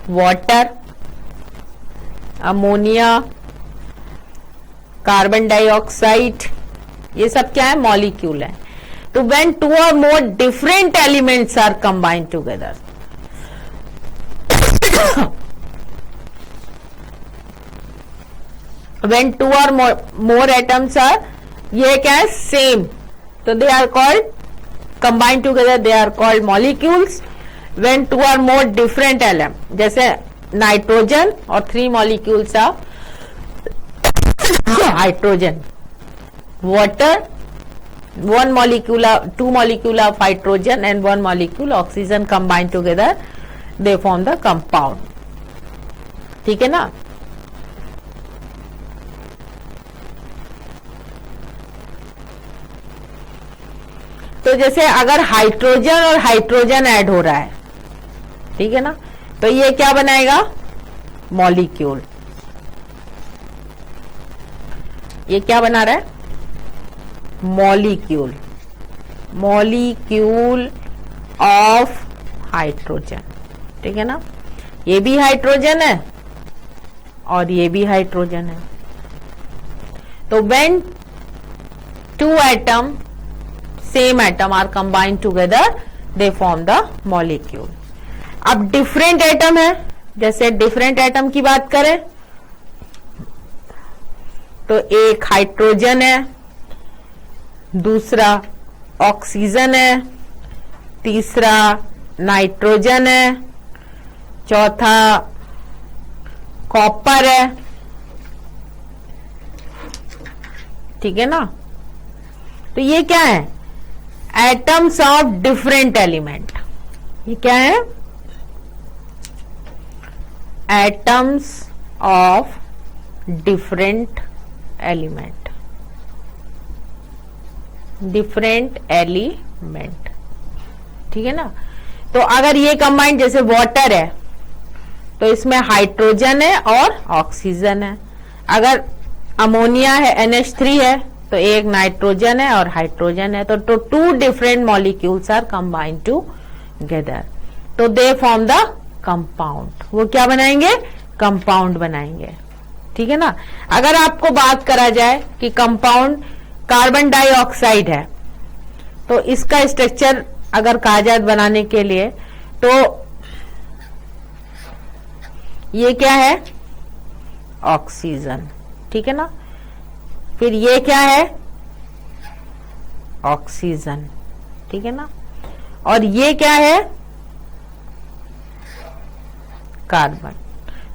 वाटर, अमोनिया, कार्बन डाइऑक्साइड, ये सब क्या है? मॉलिक्यूल है। तो when two or more different elements are combined together, when two or more atoms are, ये क्या है? सेम, तो they are called combined together, they are called molecules. when two or more different elements, जैसे nitrogen और 3 molecules are hydrogen, water 1 molecule, 2 molecule of hydrogen and 1 molecule oxygen combined together, they form the compound. ठीक है ना? तो जैसे अगर hydrogen और hydrogen add हो रहा है, ठीक है ना, तो ये क्या बनाएगा? मॉलिक्यूल। ये क्या बना रहा है? मॉलिक्यूल, मॉलिक्यूल ऑफ हाइड्रोजन, ठीक है ना। ये भी हाइड्रोजन है और ये भी हाइड्रोजन है। तो when two atom, same atom are combined together, they form the molecule. अब डिफरेंट एटम है, जैसे डिफरेंट एटम की बात करें तो एक हाइड्रोजन है, दूसरा ऑक्सीजन है, तीसरा नाइट्रोजन है, चौथा कॉपर है, ठीक है ना। तो ये क्या है? Atoms of different element. ये क्या है? Atoms of different element, different element, ठीक है ना। तो अगर ये कंबाइंड, जैसे वाटर है तो इसमें हाइड्रोजन है और ऑक्सीजन है। अगर अमोनिया है, NH3 है, तो एक नाइट्रोजन है और हाइड्रोजन है। तो two different molecules are combined together, तो दे फॉर्म द कंपाउंड। वो क्या बनाएंगे? कंपाउंड बनाएंगे, ठीक है ना। अगर आपको बात करा जाए कि कंपाउंड कार्बन डाइऑक्साइड है, तो इसका स्ट्रक्चर अगर कहा जाए बनाने के लिए, तो ये क्या है? ऑक्सीजन, ठीक है ना। फिर ये क्या है? ऑक्सीजन, ठीक है ना। और ये क्या है? कार्बन।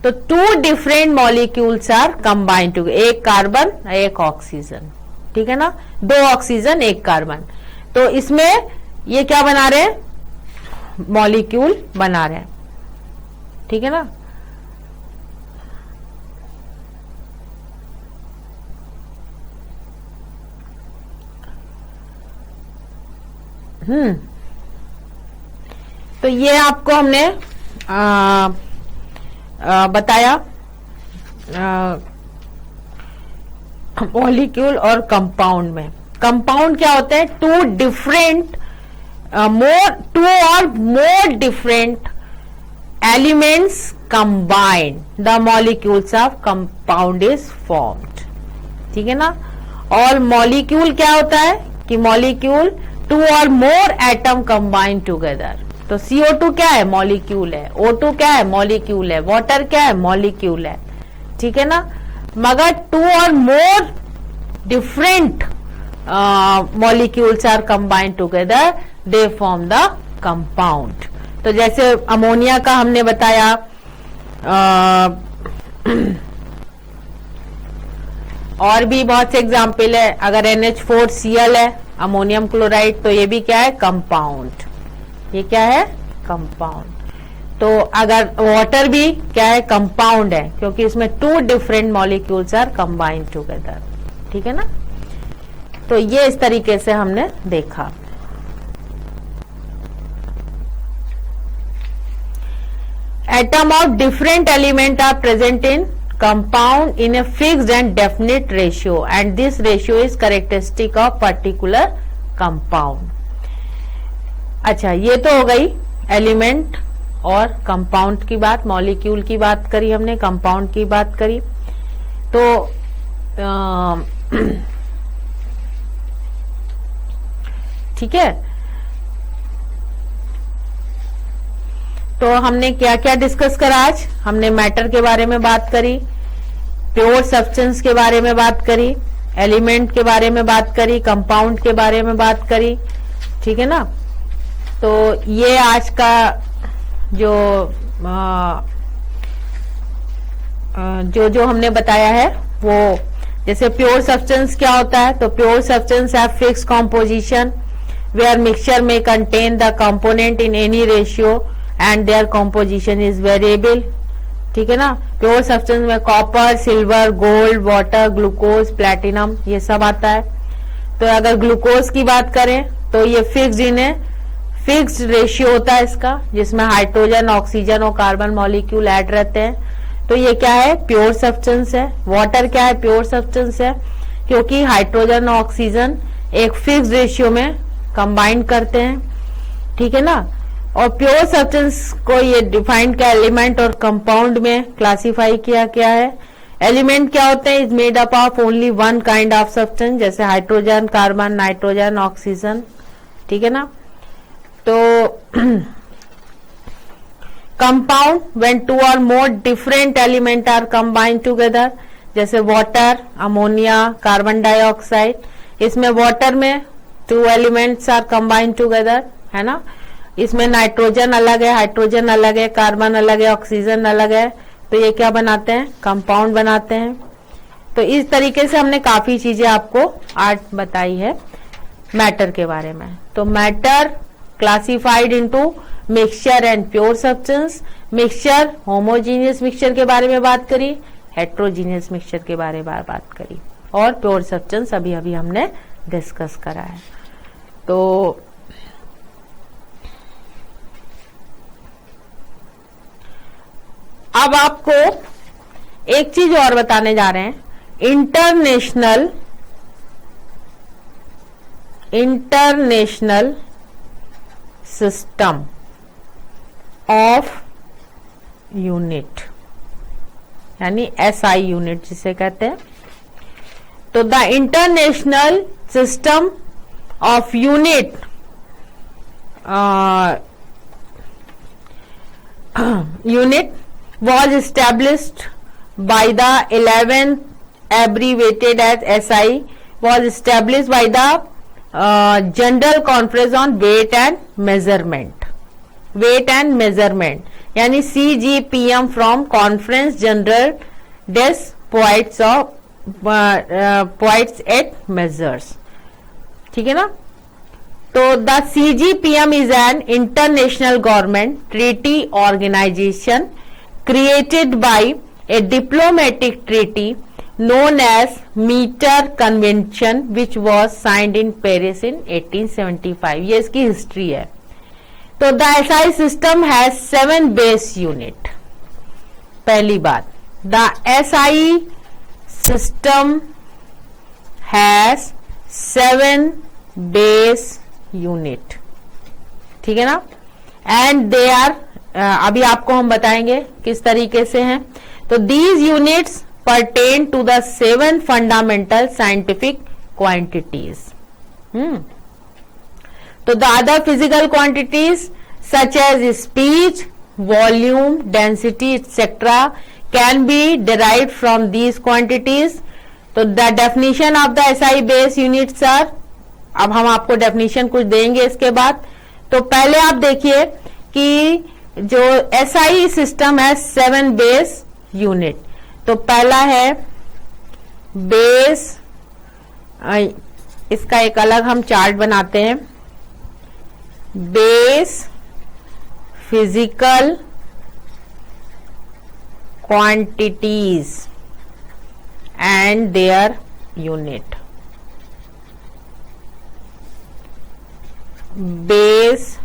तो two different molecules are combined two, एक कार्बन एक ऑक्सीजन, ठीक है ना। 2 ऑक्सीजन 1 कार्बन। तो इसमें ये क्या बना रहे हैं? मॉलिक्यूल बना रहे हैं, ठीक है ना। तो ये आपको हमने बताया मॉलिक्यूल और कंपाउंड में। कंपाउंड क्या होते हैं? To different to or more different elements combined, the molecules of compound is formed, ठीक है ना। और मॉलिक्यूल क्या होता है कि molecule to or more atom combined together. तो CO2 क्या है? मॉलिक्यूल है। O2 क्या है? मॉलिक्यूल है। वाटर क्या है? मॉलिक्यूल है, ठीक है ना। मगर two or more different molecules are combined together, they form the compound. तो जैसे अमोनिया का हमने बताया, और भी बहुत से एग्जाम्पल है। अगर NH4Cl है, अमोनियम क्लोराइड, तो ये भी क्या है? कंपाउंड। ये क्या है? कंपाउंड। तो अगर वाटर भी क्या है? कंपाउंड है, क्योंकि इसमें 2 different molecules are combined together, ठीक है ना। तो ये इस तरीके से हमने देखा। Atom of different element are present in compound in a fixed and definite ratio, and this ratio is characteristic of particular compound. अच्छा, ये तो हो गई एलिमेंट और कंपाउंड की बात, मॉलिक्यूल की बात करी हमने, कंपाउंड की बात करी। तो ठीक है, तो हमने क्या क्या डिस्कस करा आज? हमने मैटर के बारे में बात करी, प्योर सब्सटेंस के बारे में बात करी, एलिमेंट के बारे में बात करी, कंपाउंड के बारे में बात करी, ठीक है ना। तो ये आज का जो हमने बताया है वो, जैसे प्योर सब्सटेंस क्या होता है, तो pure substance have fix composition where mixture में contain the component in any ratio and their composition is variable, ठीक है ना। प्योर सब्सटेंस में copper, silver, gold, water, glucose, platinum, ये सब आता है। तो अगर ग्लूकोज की बात करें तो ये फिक्स्ड रेशियो होता है इसका, जिसमें हाइड्रोजन, ऑक्सीजन और कार्बन मॉलिक्यूल ऐड रहते हैं। तो ये क्या है? प्योर सब्सटेंस है। वाटर क्या है? प्योर सब्सटेंस है, क्योंकि हाइड्रोजन और ऑक्सीजन एक फिक्स्ड रेशियो में कंबाइन करते हैं, ठीक है ना। और प्योर सब्सटेंस को ये डिफाइंड किया एलिमेंट और कंपाउंड में क्लासिफाई किया क्या है। एलिमेंट क्या होते हैं? Is made up of only one kind of substance, जैसे हाइड्रोजन, कार्बन, नाइट्रोजन, ऑक्सीजन, ठीक है ना। तो compound when two or more different element are combined together, जैसे वाटर, अमोनिया, कार्बन डाइऑक्साइड, इसमें वाटर में two elements are combined together, है ना। इसमें नाइट्रोजन अलग है, हाइड्रोजन अलग है, कार्बन अलग है, ऑक्सीजन अलग है, तो ये क्या बनाते हैं? कंपाउंड बनाते हैं। तो इस तरीके से हमने काफी चीजें आपको आज बताई है मैटर के बारे में। तो matter classified into mixture and pure substance. Mixture, homogeneous mixture के बारे में बात करी, हेट्रोजीनियस मिक्सचर के बारे में बात करी, और प्योर सब्सटेंस अभी अभी हमने डिस्कस करा है। तो अब आपको एक चीज और बताने जा रहे हैं, इंटरनेशनल सिस्टम ऑफ यूनिट, यानी एसआई यूनिट जिसे कहते हैं। तो the international system of unit was established by the 11th abbreviated as SI, was established by the General Conference on Weight and Measurement, यानी CGPM from Conference General des Poids et Measures, ठीक है ना। तो the CGPM is an international government treaty organization created by a diplomatic treaty known as Meter Convention, which was signed in Paris in 1875. ये इसकी history है। तो the SI system has 7 base unit। पहली बात, the SI system has 7 base unit, ठीक है ना। And they are, अभी आपको हम बताएंगे किस तरीके से हैं। तो these units pertain to the 7 fundamental scientific quantities. तो the other physical quantities such as speed, volume, density etcetera can be derived from these quantities. तो the definition of the SI base units are, अब हम आपको definition कुछ देंगे इसके बाद। तो पहले आप देखिए कि जो एसआई सिस्टम है 7 बेस यूनिट। तो पहला है बेस, इसका एक अलग हम चार्ट बनाते हैं। Base physical quantities and their unit. Base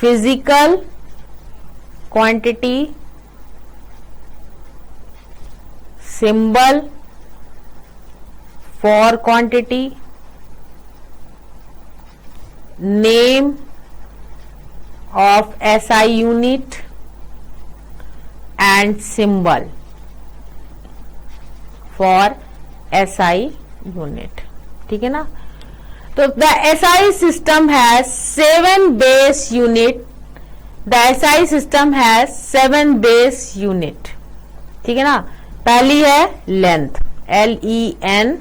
physical quantity, symbol for quantity, name of SI unit and symbol for SI unit. ठीक है ना? तो the SI system has 7 base unit. The SI system has 7 base unit. ठीक है ना? पहली है length, LENGTH.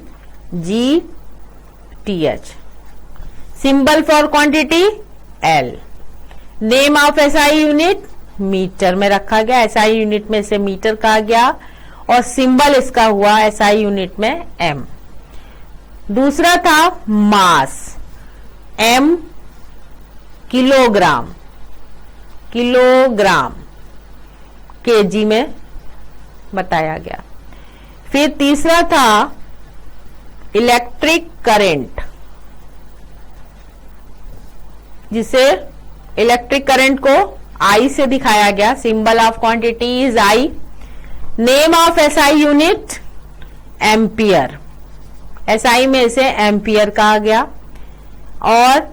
Symbol for quantity L. Name of SI unit metre में रखा गया, SI यूनिट में से मीटर कहा गया, और सिंबल इसका हुआ SI यूनिट में M. दूसरा था मास, M किलोग्राम, किलोग्राम केजी में बताया गया. फिर तीसरा था इलेक्ट्रिक करंट, जिसे इलेक्ट्रिक करंट को I से दिखाया गया. Symbol of quantity is I. Name of SI unit ampere, SI में इसे एम्पियर कहा गया, और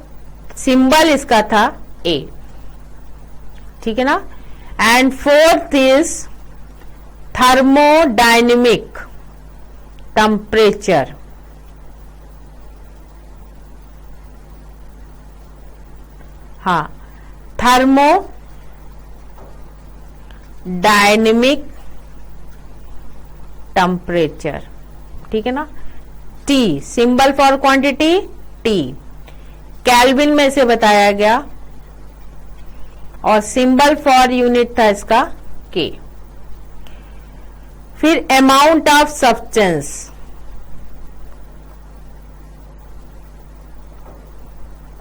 सिंबल इसका था A. ठीक है ना? And fourth is thermodynamic temperature. हाँ, थर्मोडायनेमिक टेम्परेचर. ठीक है ना? T. Symbol for quantity T. Kelvin में से बताया गया, और सिंबल फॉर यूनिट था इसका K. फिर अमाउंट ऑफ सब्सटेंस,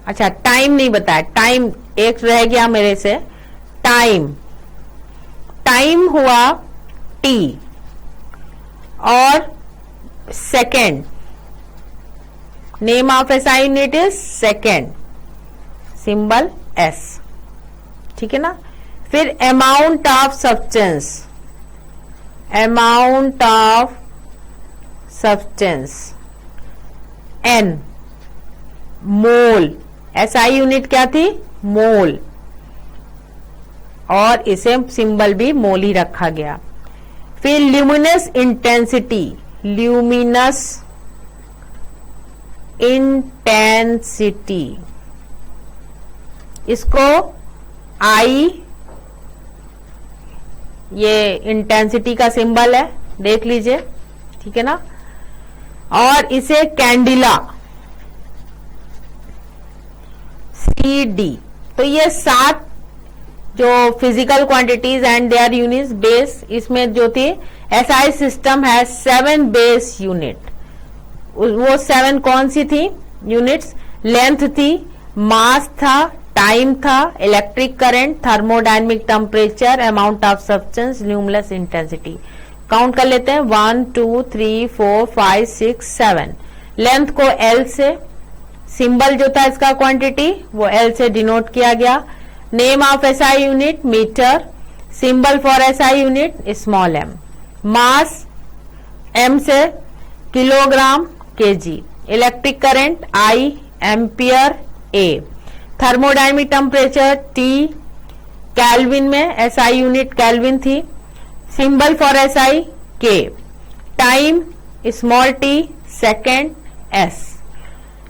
अच्छा टाइम नहीं बताया, टाइम एक रह गया मेरे से. टाइम, टाइम हुआ T, और second, name of SI unit is second, symbol S. ठीक है ना? फिर amount of substance, amount of substance N. Mole, SI unit क्या थी? मोल, और इसे सिंबल भी मोल ही रखा गया. फिर ल्यूमिनस इंटेंसिटी, ल्यूमिनस इंटेंसिटी, इसको I, ये इंटेंसिटी का सिंबल है, देख लीजिए. ठीक है ना? और इसे कैंडिला, CD. तो ये 7 जो physical quantities and their units base, इसमें जो थी SI सिस्टम है 7 बेस यूनिट. वो 7 कौन सी थी यूनिट्स? लेंथ थी, मास था, टाइम था, electric current, thermodynamic temperature, amount of substance, luminous intensity. Count कर लेते हैं. 1 2 3 4 5 6 7. लेंथ को L से, सिंबल जो था इसका क्वांटिटी वो L से डिनोट किया गया. Name of SI unit metre, symbol for SI unit small m. Mass M से, kilogram KG. Electric current I, ampere A. Thermodynamic temperature T. Kelvin में SI यूनिट केल्विन थी. Symbol for SI K. Time small t, second S.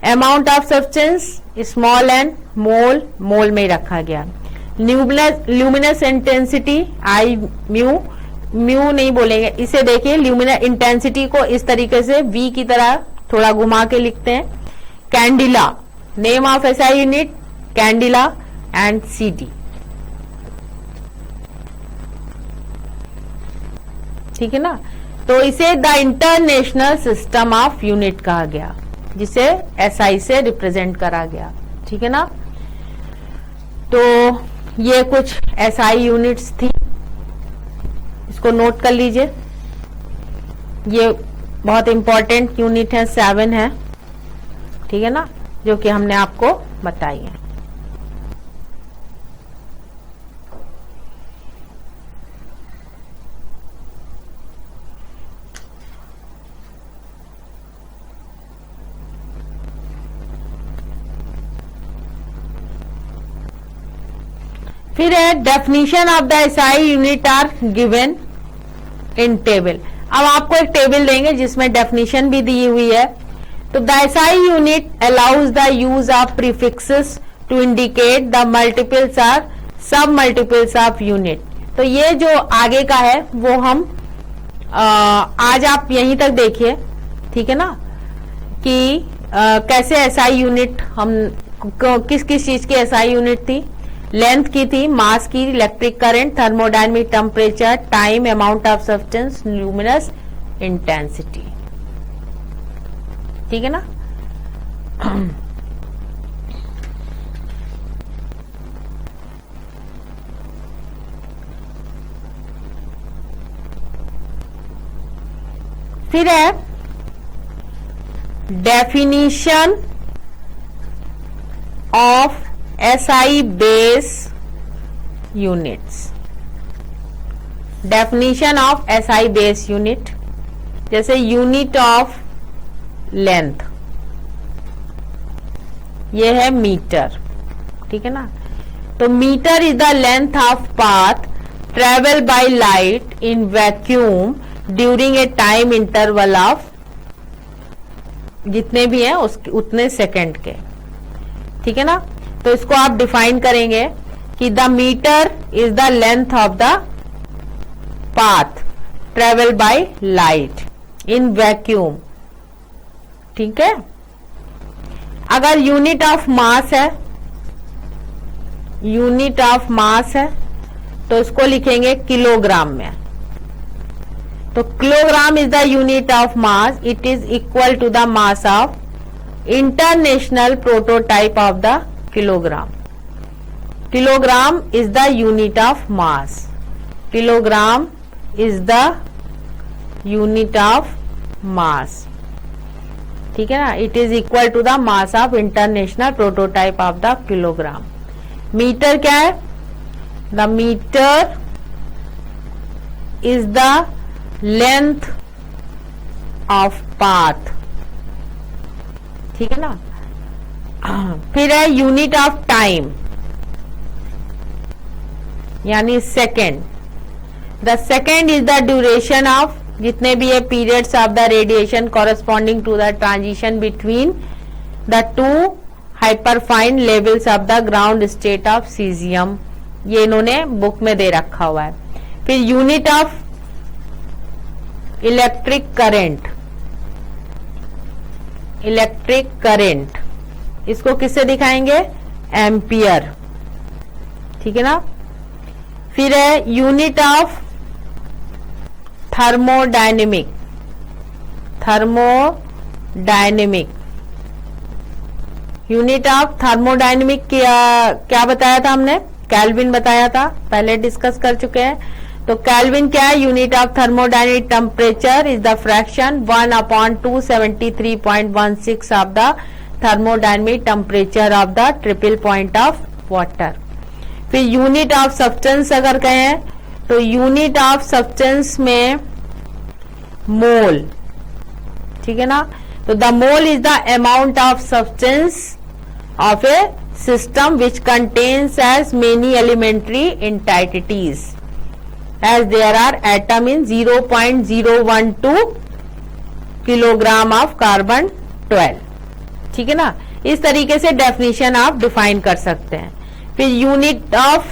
Amount of substance small n, mole, mole में रखा गया. Luminous intensity I mu, mu नहीं बोलेंगे इसे. देखिए luminous intensity को इस तरीके से V की तरह थोड़ा घुमा के लिखते हैं. Candela, name of SI unit candela and CD. ठीक है ना? तो इसे the international system of unit कहा गया, जिसे SI से रिप्रेजेंट करा गया. ठीक है ना? तो ये कुछ SI यूनिट्स थी, इसको नोट कर लीजिए. ये बहुत इंपॉर्टेंट यूनिट है, 7 है. ठीक है ना? जो कि हमने आपको बताई है. फिर है definition of the SI unit are given in table. अब आपको एक टेबल देंगे जिसमें डेफिनेशन भी दी हुई है। तो the SI unit allows the use of prefixes to indicate the multiples are submultiples of unit. तो ये जो आगे का है वो हम आज आप यहीं तक देखिए, ठीक है ना, कि कैसे एसआई यूनिट हम किस किस चीज की एसआई यूनिट थी, लेंथ की थी, मास की, electric current, thermodynamic temperature, time, amount of substance, luminous intensity, ठीक है ना। फिर है definition of SI base units. Definition of SI base unit, जैसे यूनिट ऑफ लेंथ, ये है मीटर, ठीक है ना। तो metre is the length of path travel by light in vacuum during a time interval of, जितने भी हैं उतने सेकंड के, ठीक है ना। तो इसको आप डिफाइन करेंगे कि the metre is the length of the path travel by light in vacuum, ठीक है। अगर यूनिट ऑफ मास है, यूनिट ऑफ मास है तो इसको लिखेंगे किलोग्राम में। तो kilogram is the unit of mass, it is equal to the mass of international prototype of the kilogram. Kilogram is the unit of mass, kilogram is the unit of mass, ठीक है ना। It is equal to the mass of international prototype of the kilogram. Metre क्या है? The metre is the length of path, ठीक है ना। फिर है यूनिट ऑफ टाइम, यानी second. The second is the duration of, जितने भी है periods of the radiation corresponding to the transition between the two hyperfine levels of the ground state of caesium, ये इन्होंने बुक में दे रखा हुआ है। फिर unit of electric current, electric current इसको किससे दिखाएंगे? एम्पियर, ठीक है ना। फिर है unit of thermodynamic, thermodynamic unit of thermodynamic क्या बताया था हमने? केल्विन बताया था, पहले डिस्कस कर चुके हैं। तो केल्विन क्या है? Unit of thermodynamic temperature is the fraction 1/273.16 of the thermodynamic temperature of the triple point of water. फिर यूनिट ऑफ सब्सटेंस अगर कहें तो यूनिट ऑफ सब्सटेंस में मोल, ठीक है ना। तो the mole is the amount of substance of a system which contains as many elementary entities as there are atom in 0.012 kilogram of carbon 12, ठीक है ना। इस तरीके से डेफिनेशन आप डिफाइन कर सकते हैं। फिर unit of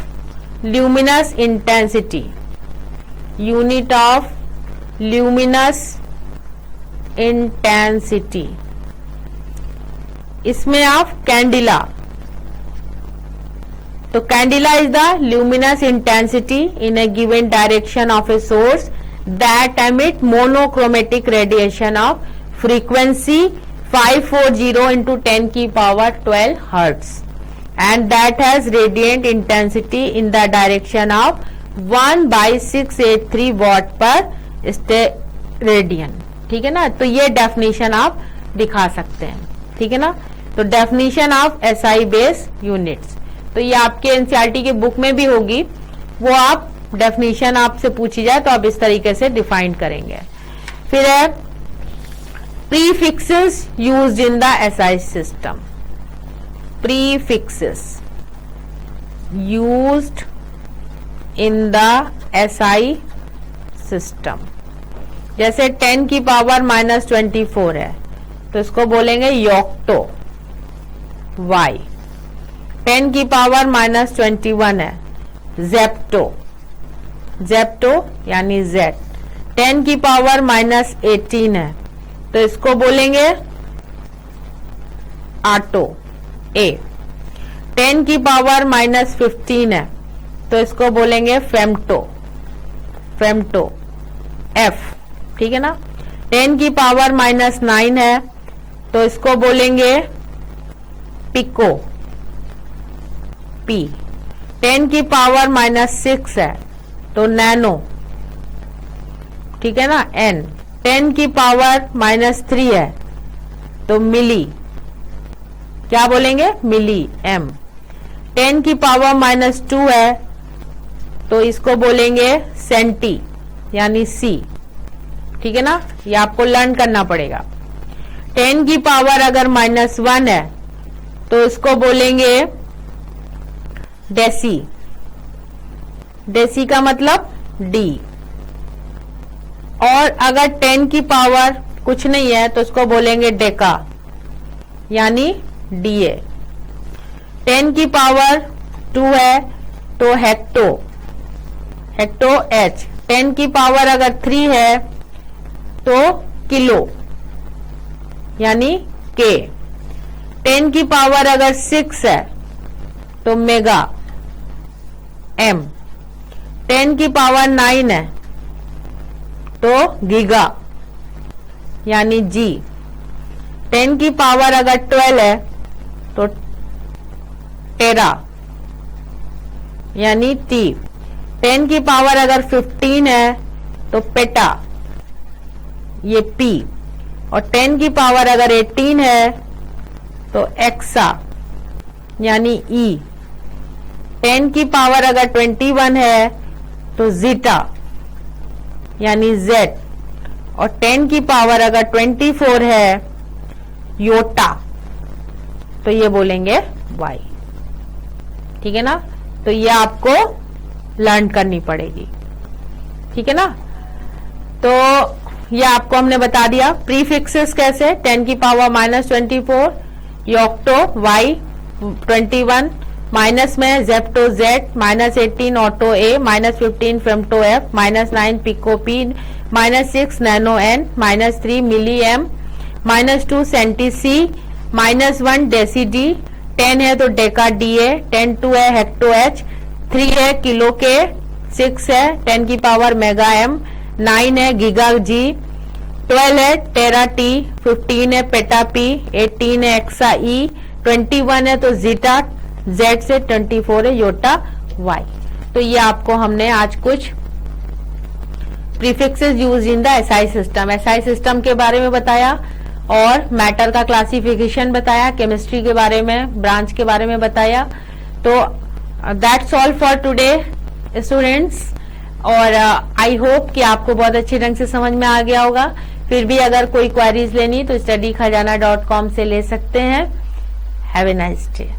luminous intensity, unit of luminous intensity, इसमें आप कैंडिला, तो candela is the luminous intensity in a given direction of a source that emit monochromatic radiation of frequency 540 into 10 की power 12 hertz and that has radiant intensity in the direction of 1/683 watt per radian, ठीक है ना। तो ये definition आप दिखा सकते हैं, ठीक है ना। तो definition of SI base units, तो ये आपके एनसीईआरटी के बुक में भी होगी, वो आप डेफिनेशन आपसे पूछी जाए तो आप इस तरीके से डिफाइन करेंगे। फिर है prefixes used in the SI system, prefixes used in the SI system. जैसे 10 की पावर -24 है तो इसको बोलेंगे योक्टो y। 10 की पावर -21 है जेप्टो, जेप्टो यानी z। 10 की पावर -18 है तो इसको बोलेंगे आटो a। 10 की पावर -15 है तो इसको बोलेंगे फेम्टो, फेम्टो f। ठीक है ना। 10 की पावर -9 है तो इसको बोलेंगे पिको p। 10 की पावर -6 है तो नैनो, ठीक है ना, n। 10 की पावर -3 है तो मिली, क्या बोलेंगे, मिली m। 10 की पावर -2 है तो इसको बोलेंगे सेंटी यानी c। ठीक है ना, ये आपको लर्न करना पड़ेगा। 10 की पावर अगर -1 है तो इसको बोलेंगे डेसी, डेसी का मतलब d। और अगर 10 की पावर कुछ नहीं है तो इसको बोलेंगे डेका यानी da। 10 की पावर 2 है तो हेक्टो, हेक्टो h। 10 की पावर अगर 3 है तो किलो यानी k। 10 की पावर अगर 6 है तो मेगा m। 10 की पावर 9 है तो गीगा यानी g। 10 की पावर अगर 12 है तो टेरा यानी t। 10 की पावर अगर 15 है तो पेटा, ये p। और 10 की पावर अगर 18 है तो एक्सा यानी e। 10 की पावर अगर 21 है तो जीटा यानी z। और 10 की पावर अगर 24 है योटा तो ये बोलेंगे y। ठीक है ना, तो ये आपको लर्न करनी पड़ेगी। ठीक है ना, तो ये आपको हमने बता दिया। प्रीफिक्सेस कैसे, 10 की पावर -24 योक्टो y, 21 माइनस में zepto z, -18 atto a, -15 femto f, -9 pico p, -6 nano n, -3 milli m, -2 centi c, -1 deci d। 10 है तो डेका da, 10 है हेक्टो h, 3 है किलो k, 6 है 10 की पावर मेगा m, 9 है गीगा g, 12 है टेरा t, 15 है पेटा p, 18 है एक्सा e, 21 है तो जीटा z से, 24 है योटा y। तो ये आपको हमने आज कुछ prefixes use in the SI system, SI system के बारे में बताया और मैटर का क्लासिफिकेशन बताया, केमिस्ट्री के बारे में, ब्रांच के बारे में बताया। तो that's all for today students. और आई होप कि आपको बहुत अच्छे ढंग से समझ में आ गया होगा। फिर भी अगर कोई क्वेरीज लेनी तो studykhajana.com से ले सकते हैं। Have a nice day.